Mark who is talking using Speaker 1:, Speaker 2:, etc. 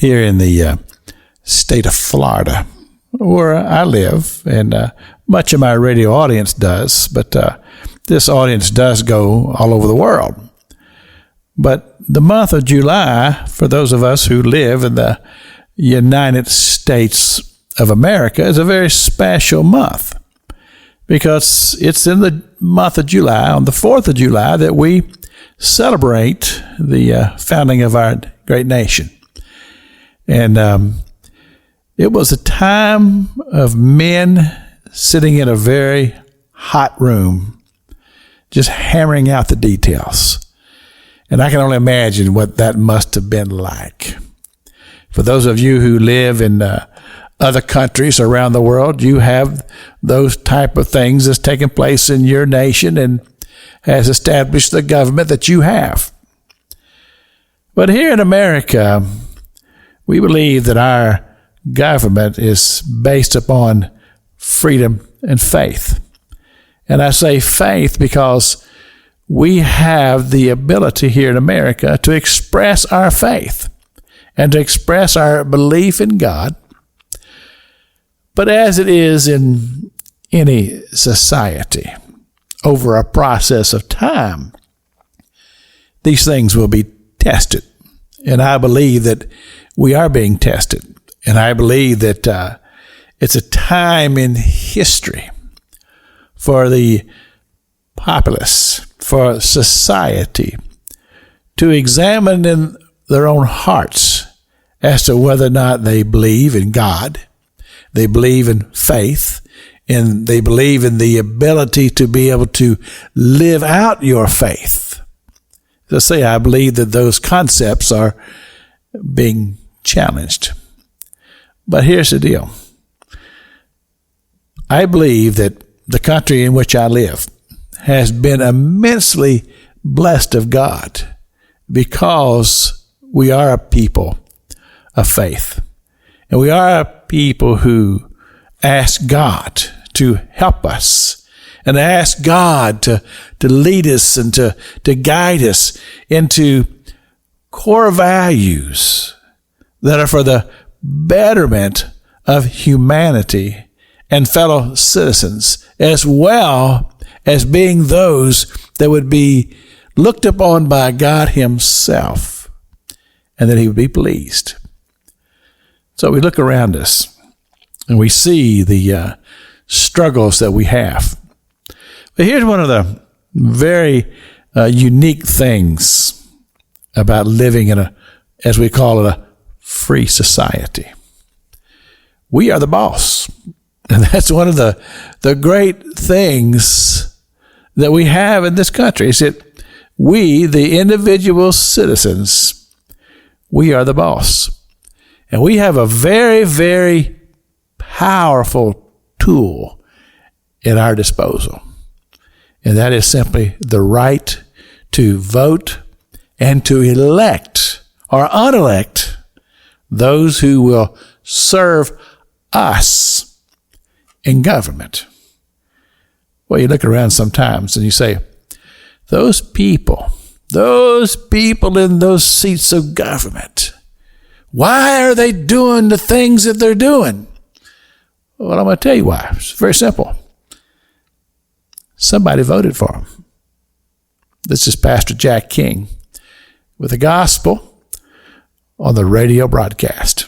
Speaker 1: here in the state of Florida, where I live, and much of my radio audience does, but this audience does go all over the world. But the month of July, for those of us who live in the United States of America, is a very special month, because it's in the month of July, on the 4th of July, that we celebrate the founding of our great nation. And it was a time of men sitting in a very hot room, just hammering out the details. And I can only imagine what that must have been like. For those of you who live in other countries around the world, you have those type of things that's taking place in your nation and has established the government that you have. But here in America, we believe that our government is based upon freedom and faith. And I say faith because we have the ability here in America to express our faith and to express our belief in God. But as it is in any society, over a process of time, these things will be tested. And I believe that we are being tested. And I believe that it's a time in history for the populace, for society, to examine in their own hearts as to whether or not they believe in God, they believe in faith, and they believe in the ability to be able to live out your faith. To say, I believe that those concepts are being challenged. But here's the deal. I believe that the country in which I live has been immensely blessed of God because we are a people of faith. And we are a people who ask God to help us and ask God to lead us and to guide us into core values that are for the betterment of humanity and fellow citizens, as well as being those that would be looked upon by God himself and that he would be pleased. So we look around us and we see the struggles that we have. But here's one of the very unique things about living in as we call it, a free society. We are the boss. And that's one of the great things that we have in this country, is that we, the individual citizens, we are the boss. And we have a very, very powerful tool at our disposal. And that is simply the right to vote and to elect or unelect those who will serve us in government. Well, you look around sometimes and you say, those people in those seats of government, why are they doing the things that they're doing? Well, I'm going to tell you why. It's very simple. Somebody voted for them. This is Pastor Jack King with the gospel on the radio broadcast.